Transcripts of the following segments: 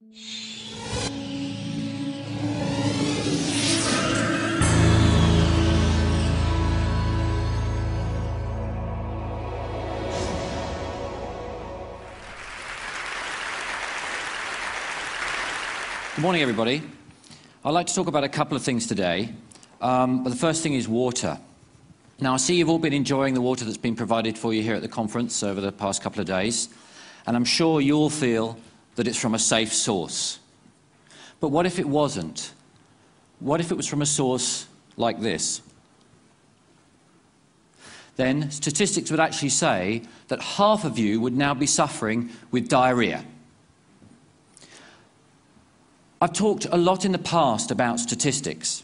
Good morning, everybody. I'd like to talk about a couple of things today, but the first thing is water. Now, I see you've all been enjoying the water that's been provided for you here at the conference over the past couple of days, and I'm sure you all feel that it's from a safe source. But what if it wasn't? What if it was from a source like this? Then statistics would actually say that half of you would now be suffering with diarrhea. I've talked a lot in the past about statistics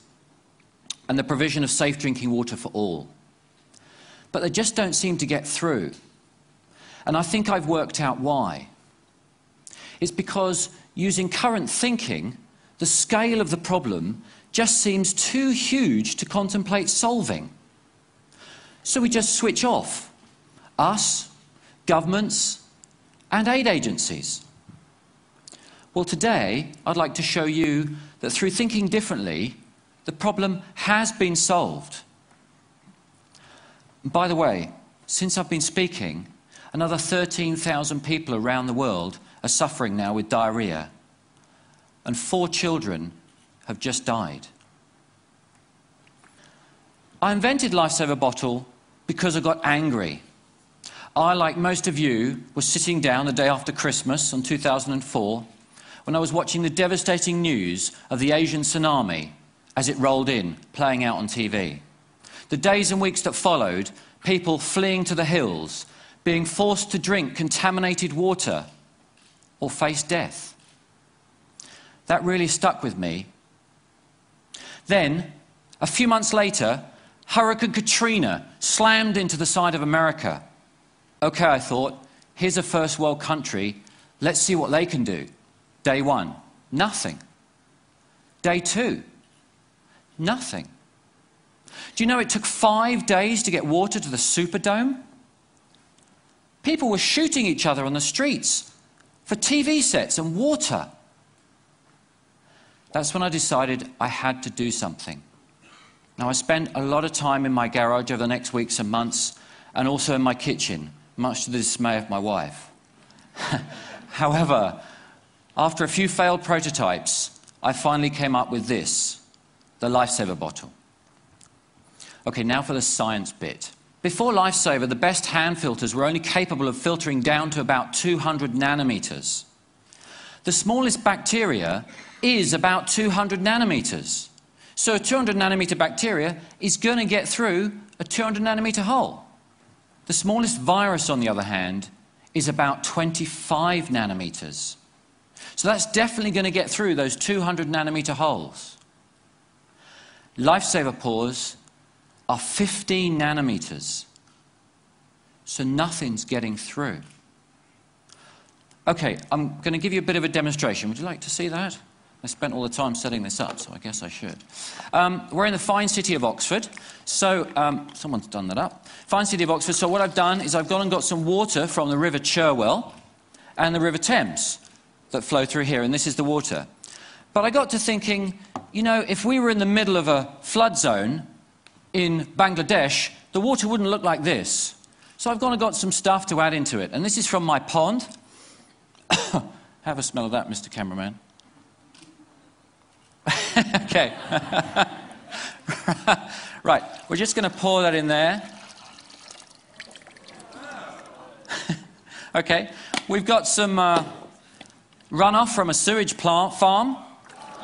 and the provision of safe drinking water for all. But they just don't seem to get through. And I think I've worked out why. It's because using current thinking, the scale of the problem just seems too huge to contemplate solving. So we just switch off. Us, governments, and aid agencies. Well, today, I'd like to show you that through thinking differently, the problem has been solved. And by the way, since I've been speaking, another 13,000 people around the world are suffering now with diarrhea, and 4 children have just died. I invented Lifesaver Bottle because I got angry. I, like most of you, was sitting down the day after Christmas in 2004 when I was watching the devastating news of the Asian tsunami as it rolled in, playing out on TV. The days and weeks that followed, people fleeing to the hills, being forced to drink contaminated water or face death. That really stuck with me. Then, a few months later, Hurricane Katrina slammed into the side of America. Okay, I thought, here's a first world country, let's see what they can do. Day 1, nothing. Day 2, nothing. Do you know it took 5 days to get water to the Superdome? People were shooting each other on the streets for TV sets and water. That's when I decided I had to do something. Now, I spent a lot of time in my garage over the next weeks and months, and also in my kitchen, much to the dismay of my wife. However, after a few failed prototypes, I finally came up with this, the Lifesaver Bottle. Okay, now for the science bit. Before Lifesaver, the best hand filters were only capable of filtering down to about 200 nanometers. The smallest bacteria is about 200 nanometers. So a 200 nanometer bacteria is going to get through a 200 nanometer hole. The smallest virus, on the other hand, is about 25 nanometers. So that's definitely going to get through those 200 nanometer holes. Lifesaver pores are 15 nanometers. So nothing's getting through. Okay, I'm going to give you a bit of a demonstration. Would you like to see that? I spent all the time setting this up, so I guess I should. We're in the fine city of Oxford. So, someone's done that up. Fine city of Oxford. So what I've done is I've gone and got some water from the River Cherwell and the River Thames that flow through here, and this is the water. But I got to thinking, you know, if we were in the middle of a flood zone in Bangladesh, the water wouldn't look like this. So I've gone and got some stuff to add into it, and this is from my pond. Have a smell of that, Mr. Cameraman. Okay. Right, we're just going to pour that in there. Okay, we've got some runoff from a sewage plant farm,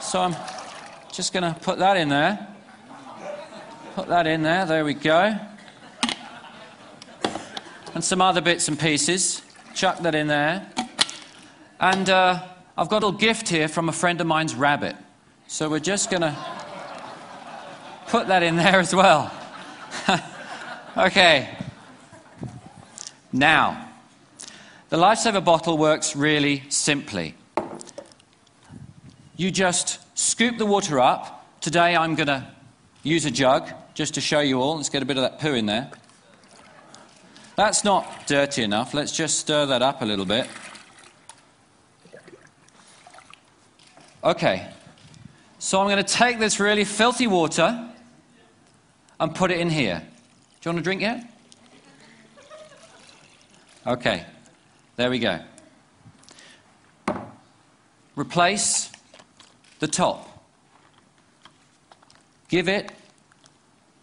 so I'm just going to put that in there. Put that in there, there we go. And some other bits and pieces. Chuck that in there. And I've got a little gift here from a friend of mine's rabbit. So we're just going to put that in there as well. Okay. Now, the Lifesaver bottle works really simply. You just scoop the water up. Today I'm going to use a jug just to show you all. Let's get a bit of that poo in there. That's not dirty enough. Let's just stir that up a little bit. Okay, so I'm going to take this really filthy water and put it in here. Do you want a drink yet? Okay, there we go. Replace the top. Give it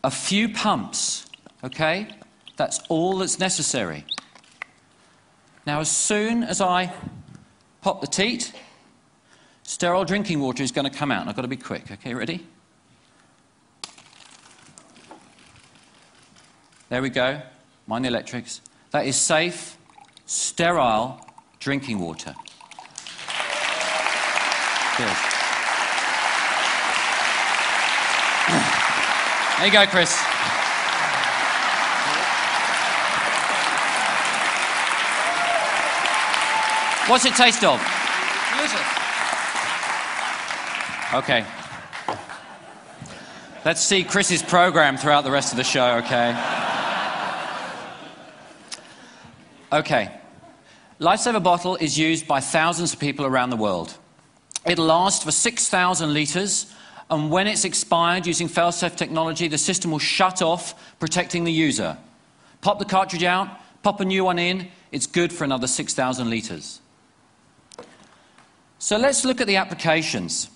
a few pumps, okay? That's all that's necessary. Now, as soon as I pop the teat, sterile drinking water is going to come out. And I've got to be quick. Okay, ready? There we go. Mind the electrics. That is safe, sterile drinking water. Cheers. There you go, Chris. What's it taste of? Delicious. Okay. Let's see Chris's program throughout the rest of the show, okay? Okay. Lifesaver bottle is used by thousands of people around the world. It'll last for 6,000 litres, and when it's expired using fail-safe technology, the system will shut off, protecting the user. Pop the cartridge out, pop a new one in, it's good for another 6,000 litres. So let's look at the applications.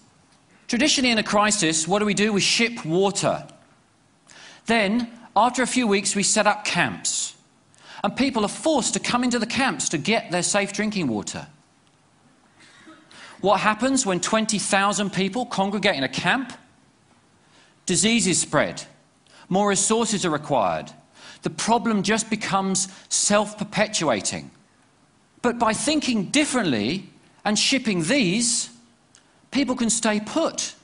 Traditionally in a crisis, what do? We ship water. Then, after a few weeks, we set up camps. And people are forced to come into the camps to get their safe drinking water. What happens when 20,000 people congregate in a camp? Diseases spread. More resources are required. The problem just becomes self-perpetuating. But by thinking differently and shipping these, people can stay put.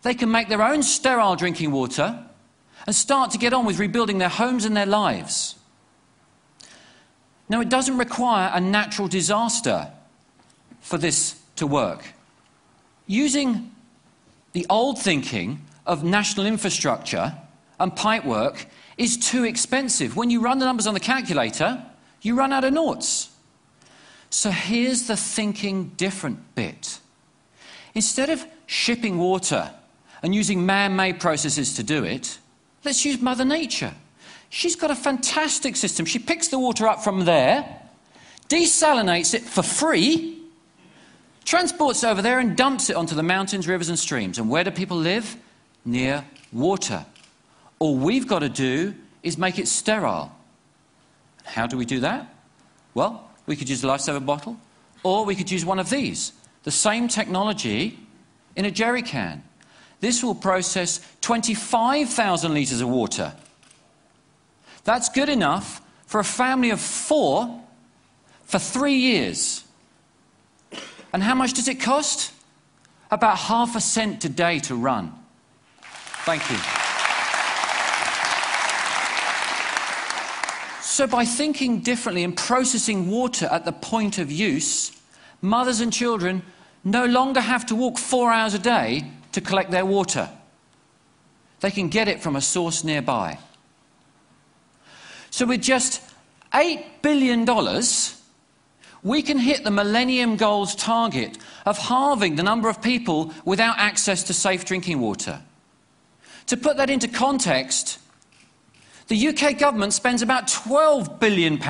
They can make their own sterile drinking water and start to get on with rebuilding their homes and their lives. Now, it doesn't require a natural disaster for this to work. Using the old thinking of national infrastructure and pipework is too expensive. When you run the numbers on the calculator, you run out of noughts. So here's the thinking different bit. Instead of shipping water and using man-made processes to do it, let's use Mother Nature. She's got a fantastic system. She picks the water up from there, desalinates it for free, transports it over there and dumps it onto the mountains, rivers and streams. And where do people live? Near water. All we've got to do is make it sterile. How do we do that? Well, we could use a lifesaver bottle, or we could use one of these. The same technology in a jerry can. This will process 25,000 litres of water. That's good enough for a family of 4 for 3 years. And how much does it cost? About ½ cent today to run. Thank you. So by thinking differently and processing water at the point of use, mothers and children no longer have to walk 4 hours a day to collect their water. They can get it from a source nearby. So with just $8 billion, we can hit the Millennium Goals target of halving the number of people without access to safe drinking water. To put that into context, the UK government spends about £12 billion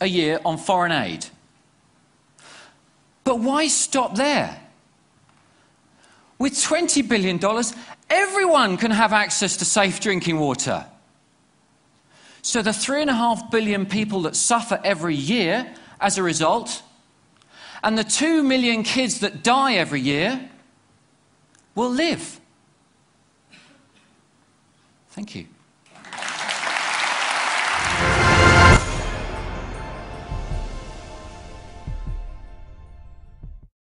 a year on foreign aid. But why stop there? With $20 billion, everyone can have access to safe drinking water. So the 3.5 billion people that suffer every year as a result, and the 2 million kids that die every year, will live. Thank you.